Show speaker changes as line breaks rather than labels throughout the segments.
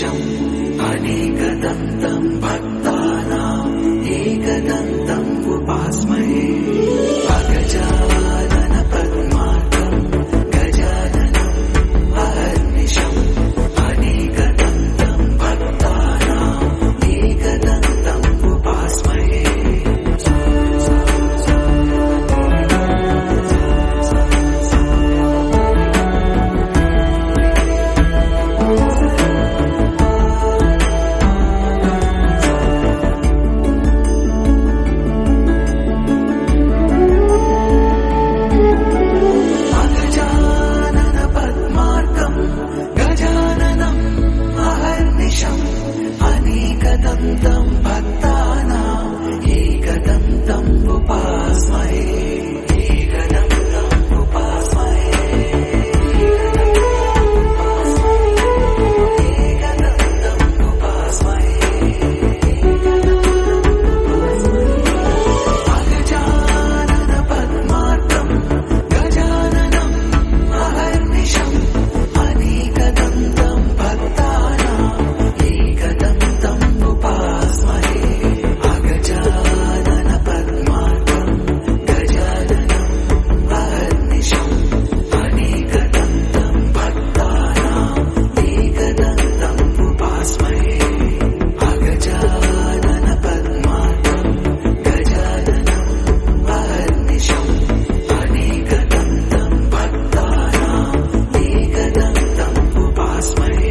अहर्निशम् अनेकदन्तम् भक्तानाम् एकदन्तम् उपास्महे अगजानन पद्मार्कम् गजाननम् अहर्निशम् अनेकदन्तम् भक्तानाम् एकदन्तम् उपास्महे एकदन्तम् भक्तानाम् एकदन्तम् उपास्महे एकदन्तम् उपास्महे एकदन्तम् उपास्महे अगजानन पद्मार्कम् गजाननम् अहर्निशम् अनेकदन्तम् भक्तानाम् एकदन्तम् उपास्महे अगजानन पद्मार्कम् गजाननम् अहर्निशम् अनेकदन्तम् भक्तानाम् एकदन्तम् उपास्महे अगजानन पद्मार्कम् गजाननम् अहर्निशम् अनेकदन्तम् भक्तानाम् एकदन्तम् उपास्महे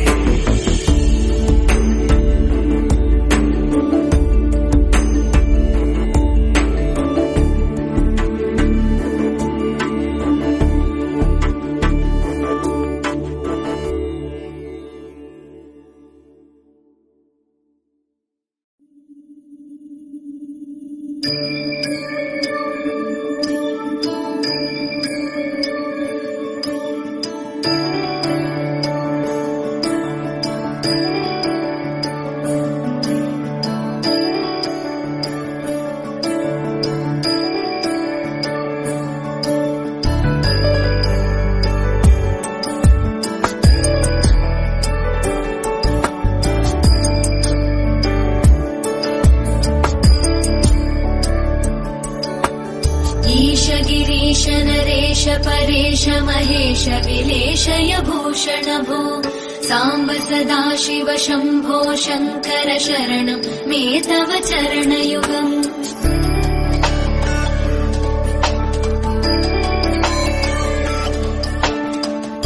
गिरीश नरेश परेश महेश विलेशय भूषण भो साम्ब सदाशिव शम्भो शङ्कर शरणं मे तव चरणयुगम्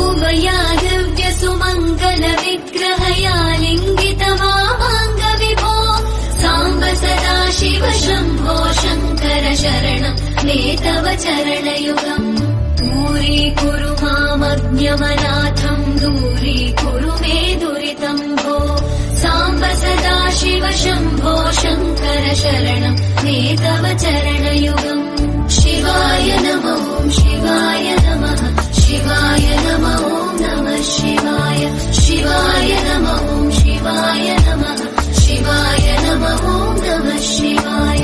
उभयादिव्य सुमङ्गल विग्रहया लिङ्गितमावाङ्ग विभो साम्ब सदाशिव शम्भो शङ्कर शरणं मे तव चरणयुगम् दूरीकुरु मामज्ञमनाथम् दूरीकुरु मे दुरितम् भो साम्ब सदाशिव शम्भो शङ्कर शरणं मे तव चरणयुगम् शिवाय नमो शिवाय नमः शिवाय नमो नमः शिवाय शिवाय नमो शिवाय नमः शिवाय नमो नमः शिवाय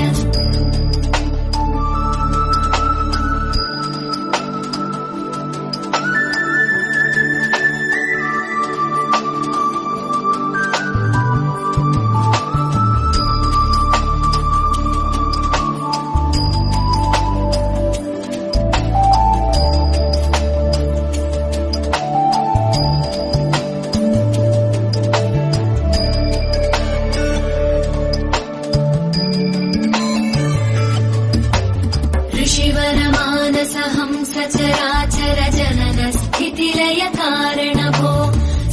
सचराचर जनन स्थितिलय कारण भो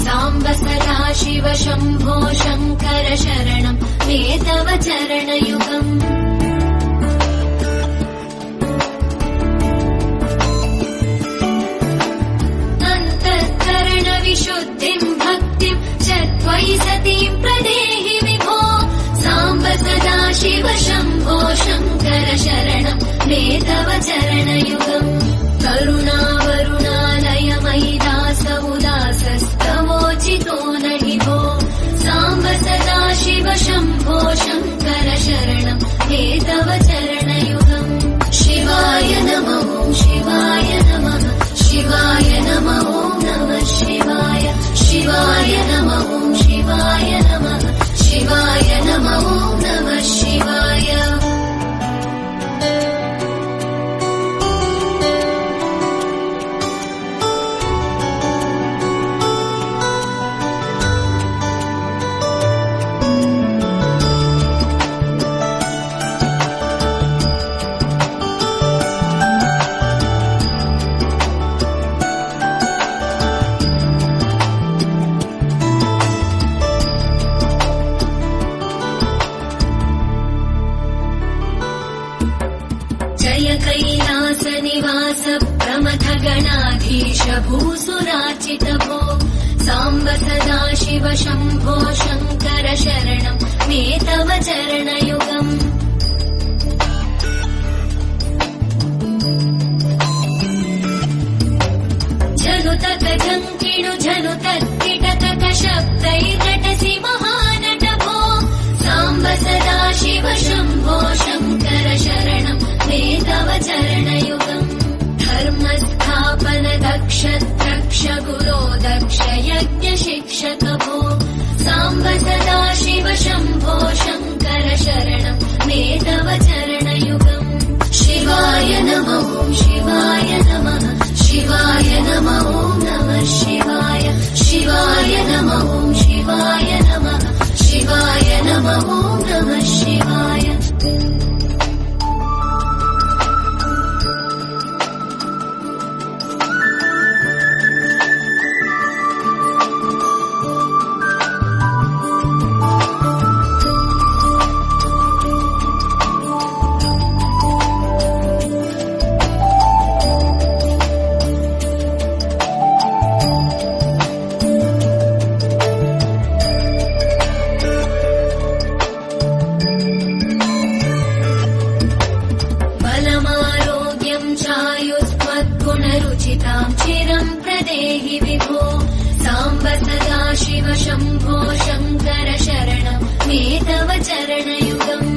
साम्ब सदाशिव शम्भो शङ्कर शरणं मे तव चरणयुगम् अन्तःकरण विशुद्धिम् भक्तिम् च त्वयि सतीम् प्रदेहि विभो साम्ब सदाशिव शम्भो शङ्कर शरणं मे तव चरणयुगम् करुणावरुणालय मयि दास उदासस्तवोचितो नहि भो साम्ब सदाशिव शम्भो शङ्कर शरणं मे तव चरणयुगम् शिवाय नमो शिवाय नमः शिवाय नमो नमः शिवाय शिवाय नमो शिवाय भूसुराचित भो साम्ब सदा शिव शम्भो शङ्कर शरणं मे तव चरणयुगम् झनुतक झङ्किणु झनुतत्किटतक शब्दैर्नटसि महानट भो साम्ब सदा शिव शम्भो शङ्कर शरणं मे तव चरणयुगम् धर्मस्थापन दक्ष द्रक्ष गुरो दक्ष यज्ञ शिक्षक भो साम्ब सदा शिव शम्भो शङ्कर शरणं मे तव चरणयुगम् शिवाय नमः शिवाय नमः शिवाय नमः नमः शिवाय शिवाय नमः शिवाय नमः शिवाय नमः नमः शिवाय गुणरुचितां चिरं प्रदेहि विभो साम्ब सदा शिव शम्भो शङ्कर शरणं मे तव चरणयुगम्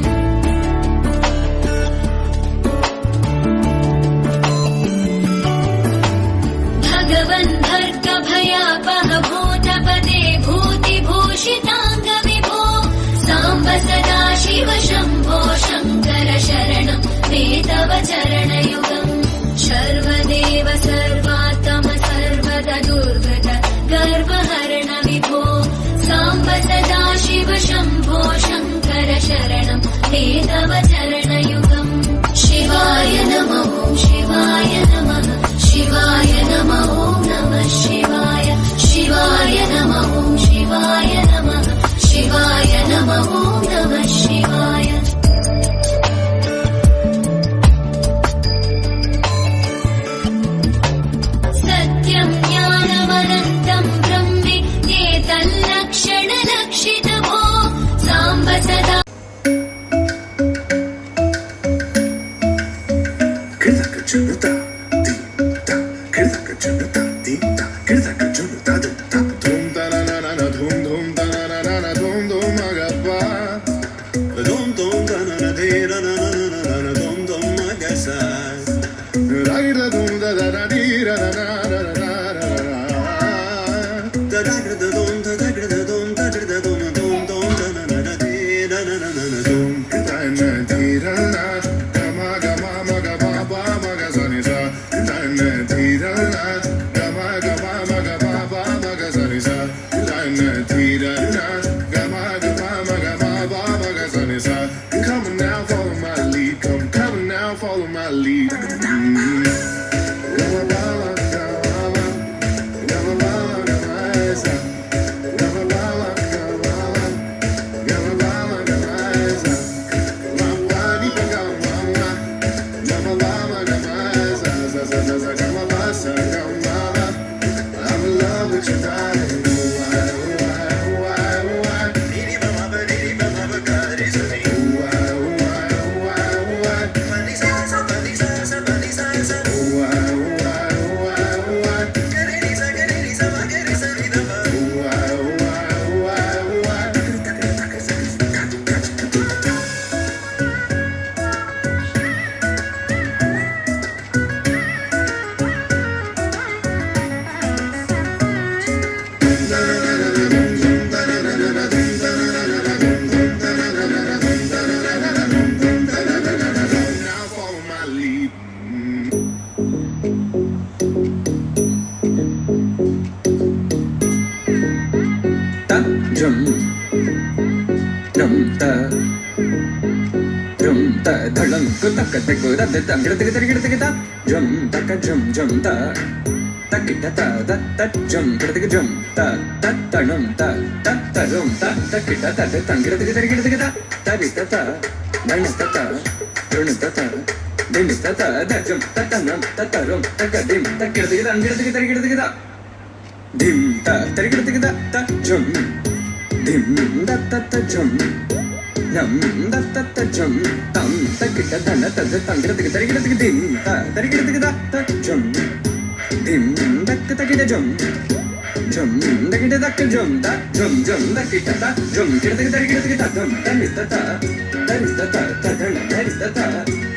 भगवन् भर्ग भयापह भूतपते भूतिभूषिताङ्ग विभो साम्ब सदा शिव शम्भो शङ्कर शरणं मे तव चरणयुगम् सर्वदेव सर्वात्म सर्वदा दुर्गत गर्वहरण विभो साम्ब सदा शिव शम्भो शङ्कर शरणं मे तव चरणयुगम् शिवाय नमः शिवाय नमः शिवाय नमः नमः शिवाय शिवाय नमः शिवाय नमः शिवाय नमः नमः शिवाय सत्यं ज्ञानमनन्तं ब्रह्मेतल्लक्षणलक्षित भो साम्ब सदा
Follow my lead.
dim ta ta da jum ta ta nam ta ta rum ta ka dim ta kirdigida angirdigida tarigirdigida dim ta tarigirdigida ta jum dim da ta ta jum nam da ta ta jum tam ta kita dana ta da tangirdigida tarigirdigida dim ta tarigirdigida ta jum dim da ta kita jum jum da kita da jum da jum jum da kita da jum kirdigida tarigirdigida dum ta ni ta ta da ni ta ta ta da ni ta ta